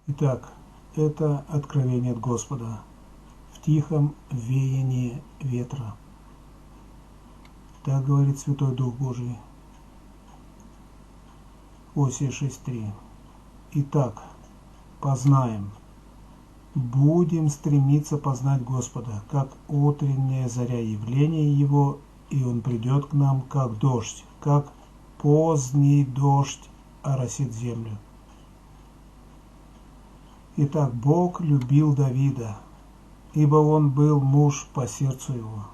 Итак, это откровение от Господа в тихом веянии ветра. Так говорит Святой Дух Божий. Осия 6.3. Итак, познаем, будем стремиться познать Господа, как утренняя заря явления Его, и Он придет к нам, как дождь, как поздний дождь оросит землю. Итак, Бог любил Давида, ибо он был муж по сердцу его.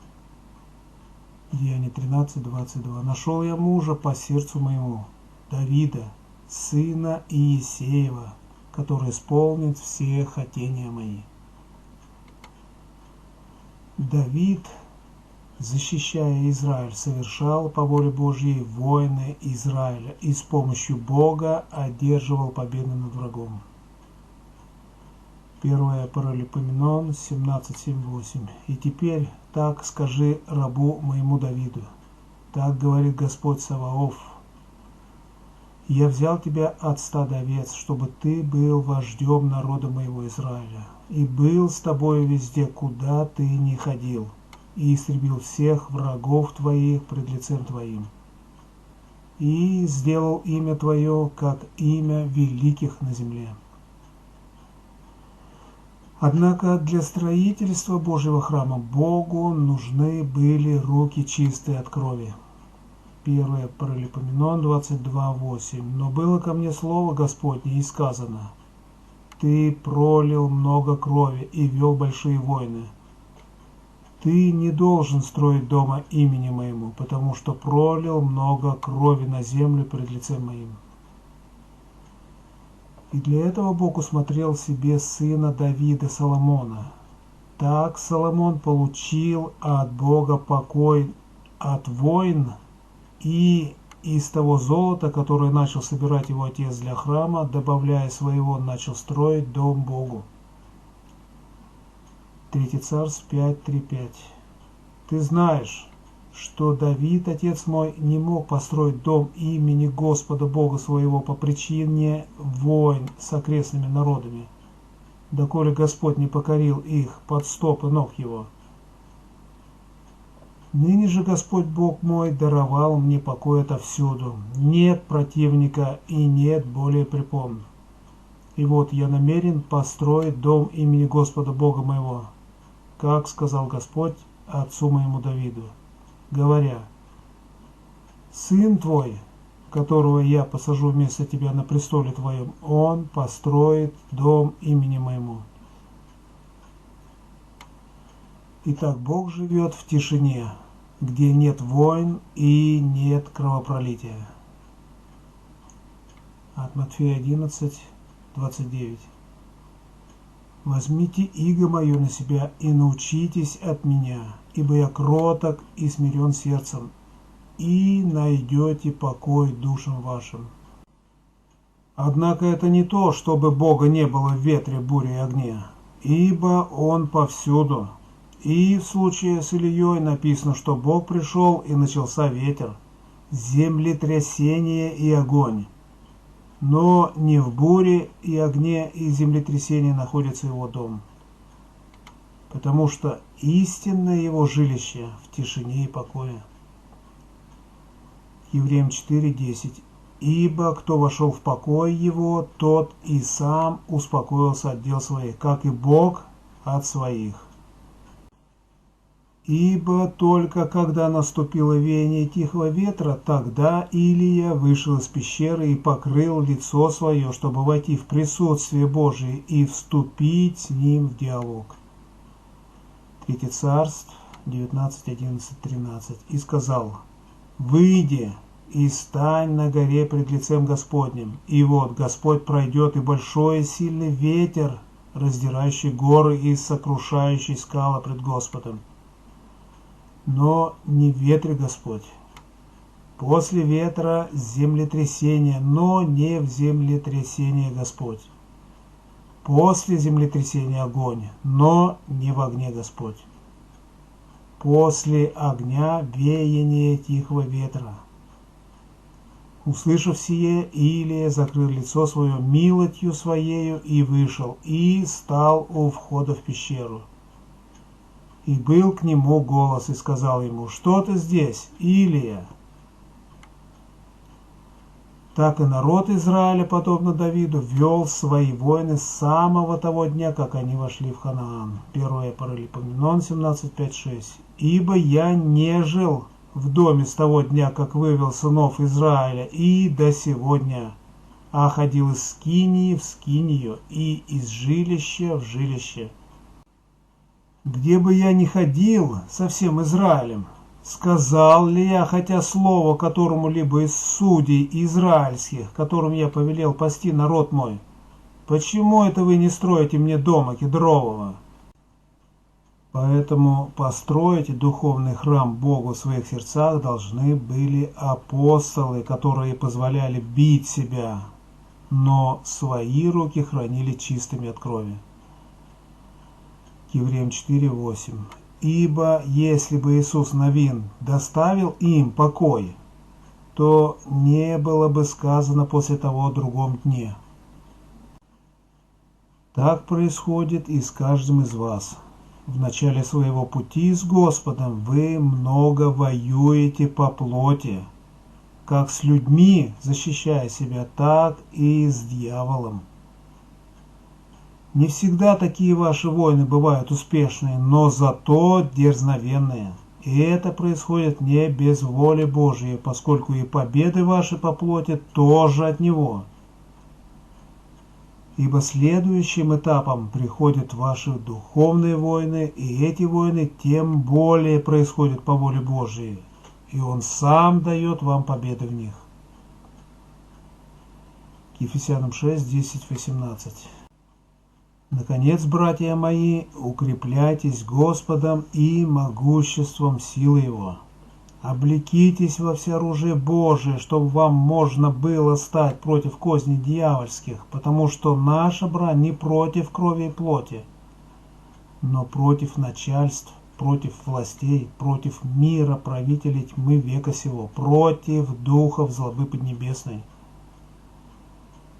Деяния 13:22. Нашел я мужа по сердцу моему, Давида, сына Иисеева, который исполнит все хотения мои. Давид, защищая Израиль, совершал по воле Божьей войны Израиля и с помощью Бога одерживал победу над врагом. 1 Паралипоменон 17:7-8. И теперь так скажи рабу моему Давиду. Так говорит Господь Саваоф. Я взял тебя от стада овец, чтобы ты был вождем народа моего Израиля, и был с тобою везде, куда ты ни ходил, и истребил всех врагов твоих пред лицем твоим. И сделал имя твое, как имя великих на земле. Однако для строительства Божьего храма Богу нужны были руки чистые от крови. 1 Паралипоменон 22:8. Но было ко мне слово Господне, и сказано: Ты пролил много крови и вел большие войны. Ты не должен строить дома имени моему, потому что пролил много крови на землю пред лицем моим. И для этого Бог усмотрел себе сына Давида Соломона. Так Соломон получил от Бога покой от войн, и из того золота, которое начал собирать его отец для храма, добавляя своего, начал строить дом Богу. 3 Царств 5:3-5. Ты знаешь, что Давид, отец мой, не мог построить дом имени Господа Бога своего по причине войн с окрестными народами, доколе Господь не покорил их под стопы ног его. Ныне же Господь Бог мой даровал мне покой отовсюду, нет противника и нет более препон. И вот я намерен построить дом имени Господа Бога моего, как сказал Господь отцу моему Давиду, говоря: сын твой, которого я посажу вместо тебя на престоле твоем, он построит дом имени моему. Итак, Бог живет в тишине, где нет войн и нет кровопролития. От Матфея 11:29. Возьмите иго мое на себя и научитесь от меня, ибо я кроток и смирен сердцем, и найдете покой душам вашим. Однако это не то, чтобы Бога не было в ветре, буре и огне, ибо Он повсюду. И в случае с Ильей написано, что Бог пришел и начался ветер, землетрясение и огонь. Но не в буре и огне и землетрясении находится его дом, потому что истинное его жилище в тишине и покое. Евреям 4:10. Ибо кто вошел в покой его, тот и сам успокоился от дел своих, как и Бог от своих. Ибо только когда наступило веяние тихого ветра, тогда Илия вышел из пещеры и покрыл лицо свое, чтобы войти в присутствие Божие и вступить с ним в диалог. 3 Царств 19:11-13. И сказал: выйди и стань на горе пред лицем Господним. И вот Господь пройдет, и большой и сильный ветер, раздирающий горы и сокрушающий скалы пред Господом. Но не в ветре Господь. После ветра землетрясение, но не в землетрясении Господь. После землетрясения огонь, но не в огне Господь. После огня веяние тихого ветра. Услышав сие, Илия закрыл лицо свое милостью своею и вышел, и стал у входа в пещеру. И был к нему голос, и сказал ему: «Что ты здесь, Илия?» Так и народ Израиля, подобно Давиду, вел свои войны с самого того дня, как они вошли в Ханаан. 1 Паралипоменон 17:5-6. «Ибо я не жил в доме с того дня, как вывел сынов Израиля, и до сего дня, а ходил из скинии в скинию и из жилища в жилище. Где бы я ни ходил со всем Израилем, сказал ли я хотя слово которому-либо из судей израильских, которым я повелел пасти народ мой? Почему это вы не строите мне дома кедрового? Поэтому построить духовный храм Богу в своих сердцах должны были апостолы, которые позволяли бить себя, но свои руки хранили чистыми от крови. Евреям 4:8. Ибо если бы Иисус Навин доставил им покой, то не было бы сказано после того о другом дне. Так происходит и с каждым из вас. В начале своего пути с Господом вы много воюете по плоти, как с людьми, защищая себя, так и с дьяволом. Не всегда такие ваши войны бывают успешные, но зато дерзновенные. И это происходит не без воли Божьей, поскольку и победы ваши по плоти тоже от Него. Ибо следующим этапом приходят ваши духовные войны, и эти войны тем более происходят по воле Божьей, и Он сам дает вам победы в них. Ефесянам 6:10-18. Наконец, братья мои, укрепляйтесь Господом и могуществом силы Его. Облекитесь во всеоружие Божие, чтобы вам можно было стать против козней дьявольских, потому что наша брань не против крови и плоти, но против начальств, против властей, против мира правителей тьмы века сего, против духов злобы поднебесной.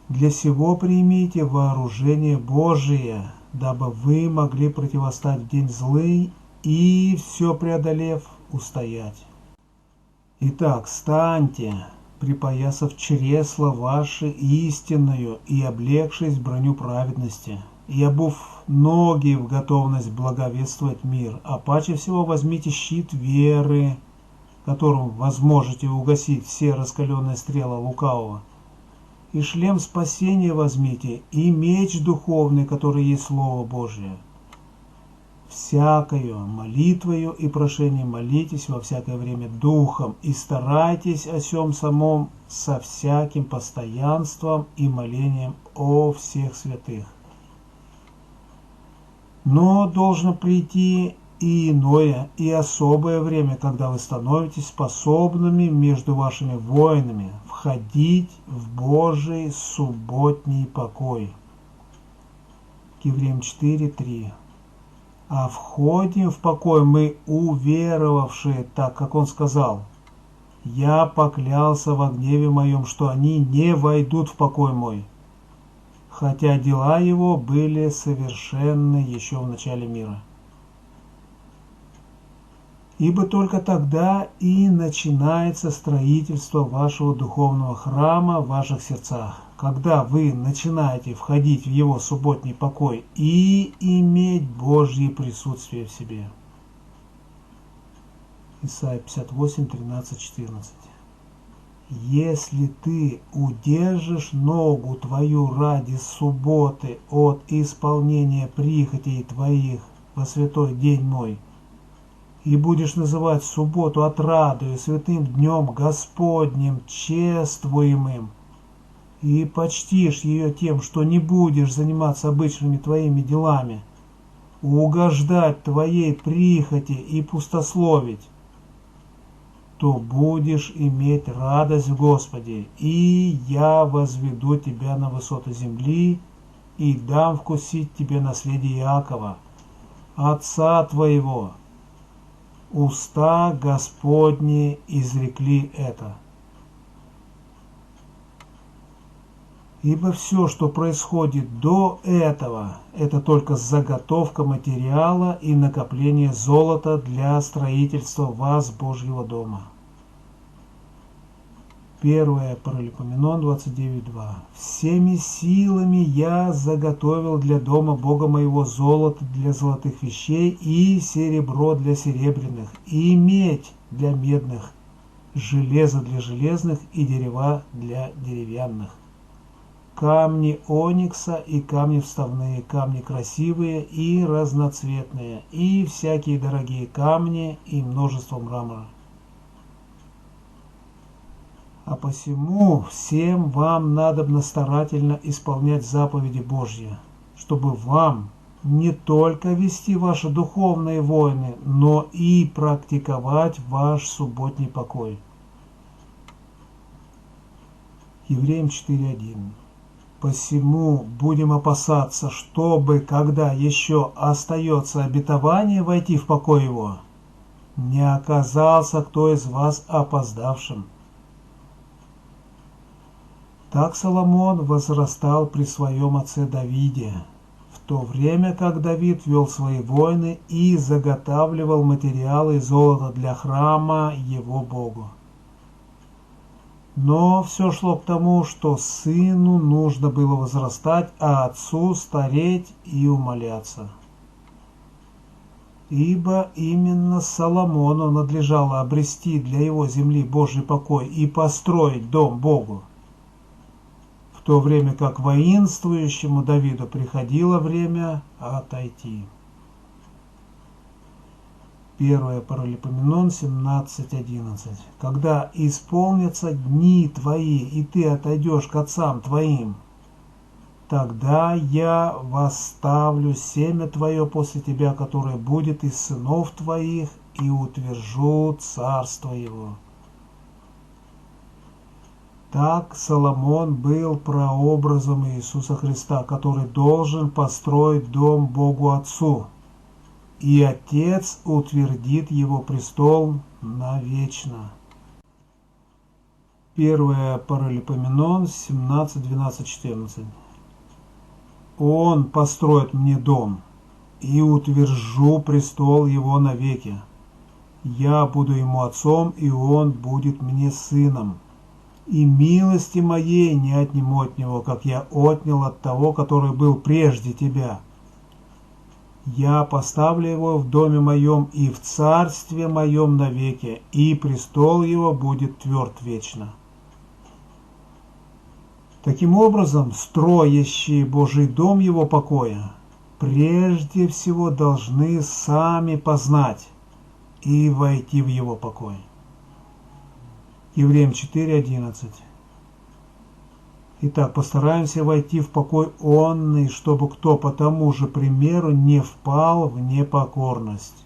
Для сего примите вооружение Божие, дабы вы могли противостать в день злый и, все преодолев, устоять. Итак, станьте, припоясав чресла ваши истинную и облегшись в броню праведности, и обув ноги в готовность благовествовать мир, а паче всего возьмите щит веры, которым возможете угасить все раскаленные стрелы лукавого, и шлем спасения возьмите, и меч духовный, который есть Слово Божие. Всякою молитвою и прошением молитесь во всякое время духом, и старайтесь о сем самом со всяким постоянством и молением о всех святых. Но должно прийти и иное, и особое время, когда вы становитесь способными между вашими воинами входить в Божий субботний покой. Евреям 4:3. А входим в покой мы уверовавшие, так как он сказал: «Я поклялся во гневе моем, что они не войдут в покой мой», хотя дела его были совершенны еще в начале мира. Ибо только тогда и начинается строительство вашего духовного храма в ваших сердцах, когда вы начинаете входить в его субботний покой и иметь Божье присутствие в себе. Исайя 58:13-14. Если ты удержишь ногу твою ради субботы от исполнения прихотей твоих во святой день мой, и будешь называть субботу отрадою, святым днем Господним, чествуемым, и почтишь ее тем, что не будешь заниматься обычными твоими делами, угождать твоей прихоти и пустословить, то будешь иметь радость в Господе, и я возведу тебя на высоты земли, и дам вкусить тебе наследие Иакова, отца твоего. Уста Господни изрекли это. Ибо все, что происходит до этого, это только заготовка материала и накопление золота для строительства вас Божьего дома. 1 Паралипоменон 29.2. «Всеми силами я заготовил для дома Бога моего золото для золотых вещей и серебро для серебряных, и медь для медных, железо для железных и дерева для деревянных. Камни оникса и камни вставные, камни красивые и разноцветные, и всякие дорогие камни, и множество мрамора. А посему всем вам надобно старательно исполнять заповеди Божьи, чтобы вам не только вести ваши духовные войны, но и практиковать ваш субботний покой». Евреям 4.1. «Посему будем опасаться, чтобы, когда еще остается обетование войти в покой его, не оказался кто из вас опоздавшим». Так Соломон возрастал при своем отце Давиде, в то время как Давид вел свои войны и заготавливал материалы и золото для храма его Богу. Но все шло к тому, что сыну нужно было возрастать, а отцу стареть и умоляться. Ибо именно Соломону надлежало обрести для его земли Божий покой и построить дом Богу, в то время как воинствующему Давиду приходило время отойти. 1 Паралипоменон 17.11. «Когда исполнятся дни твои, и ты отойдешь к отцам твоим, тогда я восставлю семя твое после тебя, которое будет из сынов твоих, и утвержу царство его». Так Соломон был прообразом Иисуса Христа, который должен построить дом Богу Отцу, и Отец утвердит его престол навечно. 1 Паралипоменон 17.12.14. «Он построит мне дом, и утвержу престол его навеки. Я буду ему отцом, и он будет мне сыном. И милости моей не отниму от него, как я отнял от того, который был прежде тебя. Я поставлю его в доме моем и в царстве моем навеки, и престол его будет тверд вечно». Таким образом, строящие Божий дом его покоя прежде всего должны сами познать и войти в его покой. Евреям 4.11. «Итак, постараемся войти в покой онный, чтобы кто по тому же примеру не впал в непокорность».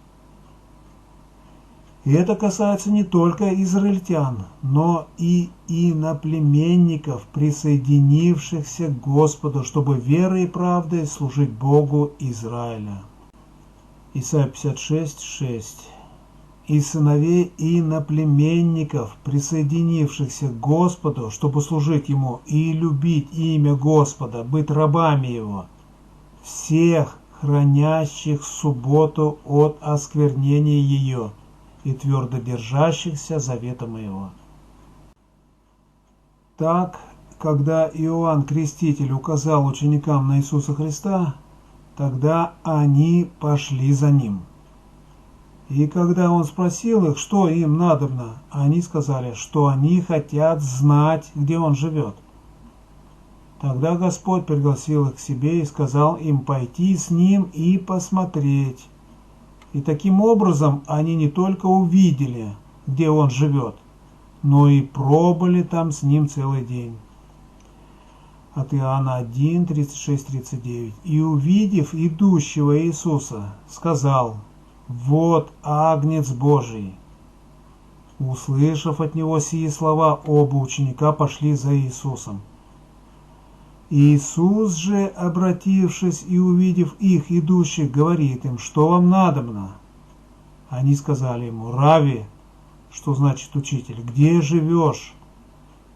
И это касается не только израильтян, но и иноплеменников, присоединившихся к Господу, чтобы верой и правдой служить Богу Израиля. Исайя 56.6. «И сыновей иноплеменников, присоединившихся к Господу, чтобы служить Ему и любить имя Господа, быть рабами Его, всех, хранящих субботу от осквернения ее и твердо держащихся завета моего». Так, когда Иоанн Креститель указал ученикам на Иисуса Христа, тогда они пошли за Ним. И когда Он спросил их, что им надобно, они сказали, что они хотят знать, где Он живет. Тогда Господь пригласил их к себе и сказал им пойти с Ним и посмотреть. И таким образом они не только увидели, где Он живет, но и пробыли там с Ним целый день. От Иоанна 1, 36-39. «И увидев идущего Иисуса, сказал: вот Агнец Божий». Услышав от Него сии слова, оба ученика пошли за Иисусом. Иисус же, обратившись и увидев их идущих, говорит им: что вам надобно? Они сказали Ему: Рави, что значит учитель, где живешь?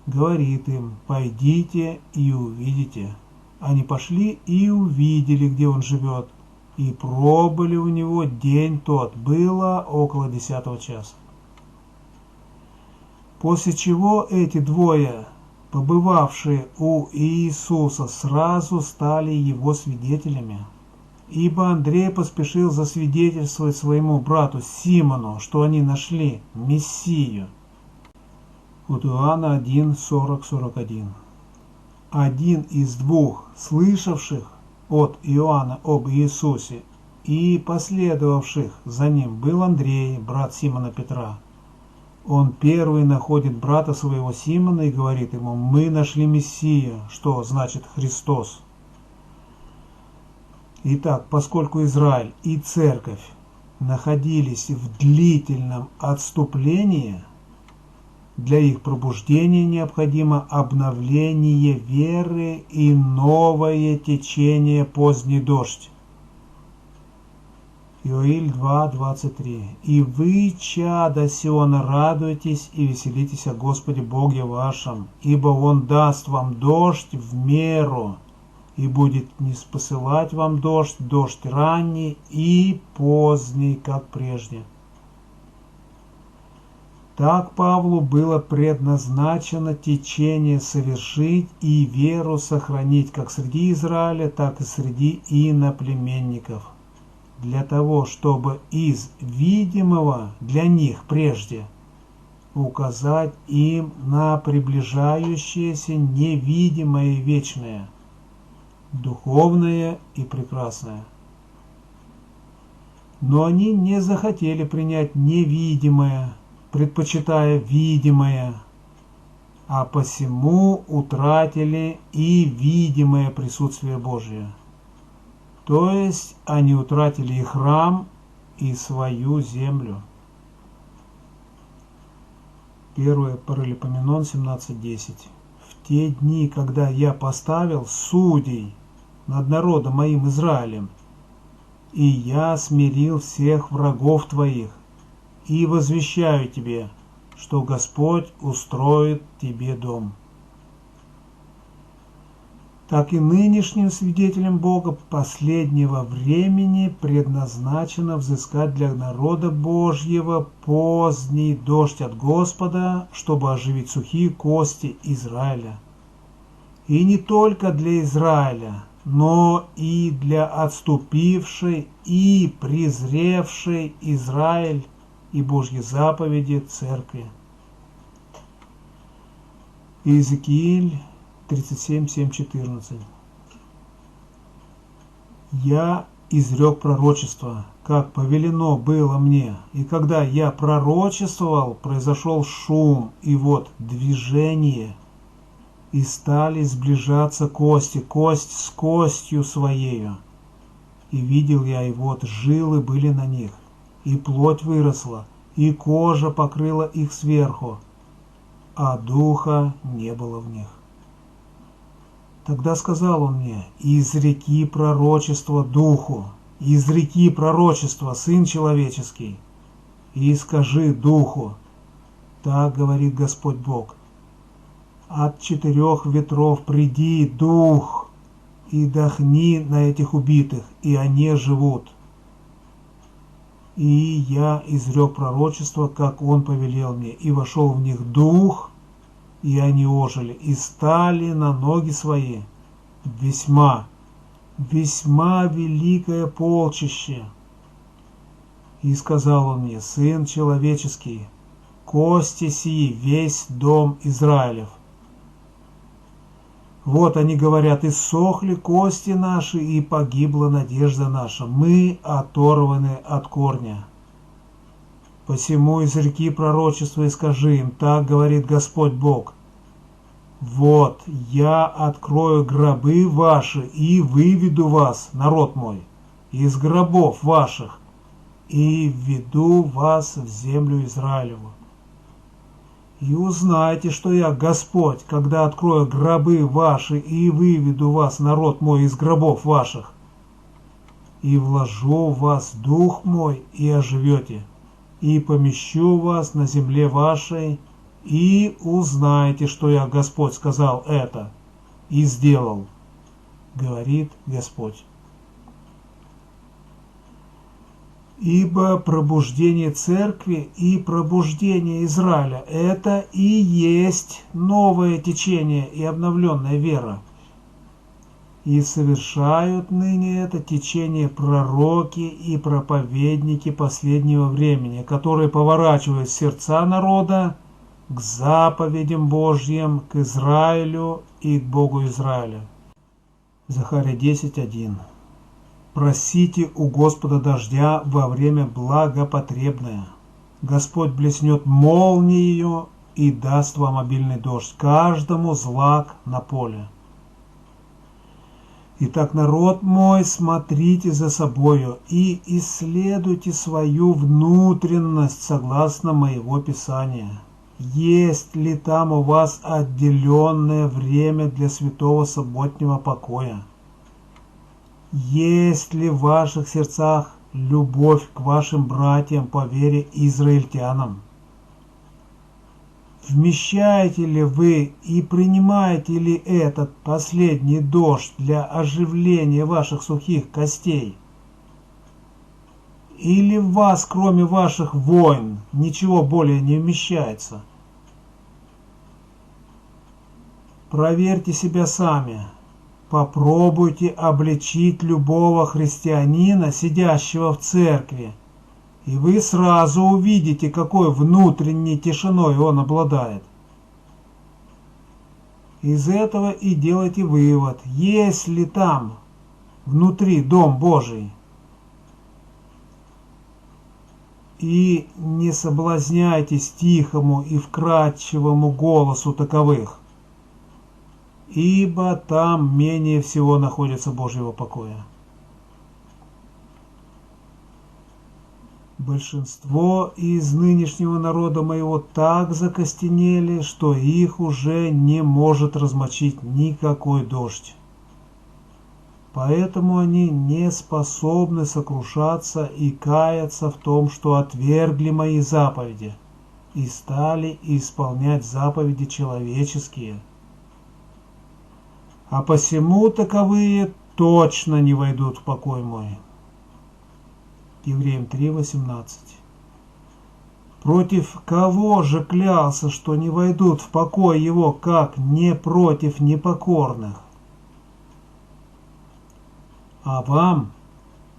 говорит им: пойдите и увидите. Они пошли и увидели, где он живет, и пробыли у него день тот, было около 10 часа. После чего эти двое, побывавшие у Иисуса, сразу стали его свидетелями. Ибо Андрей поспешил засвидетельствовать своему брату Симону, что они нашли Мессию. От Иоанна 1, 40-41. Один из двух слышавших от Иоанна об Иисусе и последовавших за ним был Андрей, брат Симона Петра. Он первый находит брата своего Симона и говорит ему: мы нашли Мессию, что значит Христос. Итак, поскольку Израиль и Церковь находились в длительном отступлении, для их пробуждения необходимо обновление веры и новое течение поздний дождь. Иоиль 2:23. «И вы, чада Сиона, радуйтесь и веселитесь о Господе Боге вашем, ибо Он даст вам дождь в меру, и будет ниспосылать вам дождь ранний и поздний, как прежде». Так Павлу было предназначено течение совершить и веру сохранить как среди Израиля, так и среди иноплеменников, для того, чтобы из видимого для них прежде указать им на приближающееся невидимое и вечное, духовное и прекрасное. Но они не захотели принять невидимое, предпочитая видимое, а посему утратили и видимое присутствие Божие. То есть они утратили и храм, и свою землю. 1 Паралипоменон 17:10. В те дни, когда я поставил судей над народом моим Израилем, и я смирил всех врагов твоих, и возвещаю тебе, что Господь устроит тебе дом. Так и нынешним свидетелям Бога последнего времени предназначено взыскать для народа Божьего поздний дождь от Господа, чтобы оживить сухие кости Израиля. И не только для Израиля, но и для отступившей и презревшей Израиль и Божьи заповеди Церкви. Иезекииль 37:7-14. Я изрек пророчество, как повелено было мне, и когда я пророчествовал, произошел шум, и вот движение, и стали сближаться кости, кость с костью своею. И видел я, и вот жилы были на них, и плоть выросла, и кожа покрыла их сверху, а духа не было в них. Тогда сказал он мне: изреки пророчество духу, изреки пророчество, сын человеческий, и скажи духу: так говорит Господь Бог, от 4 ветров приди дух, и дохни на этих убитых, и они живут. И я изрек пророчество, как он повелел мне, и вошел в них дух, и они ожили, и стали на ноги свои весьма великое полчище. И сказал он мне: сын человеческий, кости сии весь дом Израилев. Вот они говорят: иссохли кости наши, и погибла надежда наша, мы оторваны от корня. Посему изреки пророчество и скажи им: так говорит Господь Бог, вот я открою гробы ваши и выведу вас, народ мой, из гробов ваших, и введу вас в землю Израилеву. И узнайте, что я Господь, когда открою гробы ваши и выведу вас, народ мой, из гробов ваших, и вложу в вас дух мой, и оживете, и помещу вас на земле вашей, и узнаете, что я, Господь, сказал это и сделал, говорит Господь. Ибо пробуждение церкви и пробуждение Израиля – это и есть новое течение и обновленная вера. И совершают ныне это течение пророки и проповедники последнего времени, которые поворачивают сердца народа к заповедям Божьим, к Израилю и к Богу Израиля. Захария 10:1. Просите у Господа дождя во время благопотребное. Господь блеснет молнией и даст вам обильный дождь, каждому злак на поле. Итак, народ мой, смотрите за собою и исследуйте свою внутренность согласно моего Писания. Есть ли там у вас отделенное время для святого субботнего покоя? Есть ли в ваших сердцах любовь к вашим братьям по вере израильтянам? Вмещаете ли вы и принимаете ли этот последний дождь для оживления ваших сухих костей? Или в вас, кроме ваших войн, ничего более не вмещается? Проверьте себя сами. Попробуйте обличить любого христианина, сидящего в церкви, и вы сразу увидите, какой внутренней тишиной он обладает. Из этого и делайте вывод, есть ли там внутри Дом Божий. И не соблазняйтесь тихому и вкрадчивому голосу таковых, ибо там менее всего находится Божьего покоя. Большинство из нынешнего народа моего так закостенели, что их уже не может размочить никакой дождь. Поэтому они не способны сокрушаться и каяться в том, что отвергли мои заповеди и стали исполнять заповеди человеческие. А посему таковые точно не войдут в покой мой. Евреям 3:18. Против кого же клялся, что не войдут в покой его, как не против непокорных? А вам,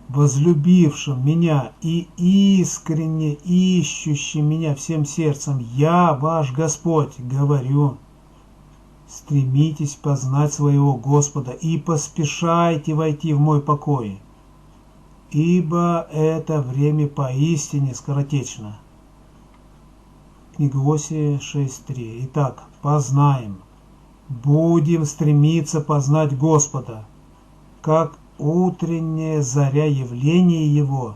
возлюбившим меня и искренне ищущим меня всем сердцем, я, ваш Господь, говорю: стремитесь познать своего Господа и поспешайте войти в мой покой, ибо это время поистине скоротечно. Книга Осия 6:3. Итак, познаем, будем стремиться познать Господа, как утренняя заря явления Его,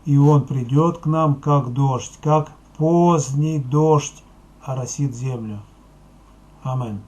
и Он придет к нам, как дождь, как поздний дождь оросит землю. Аминь.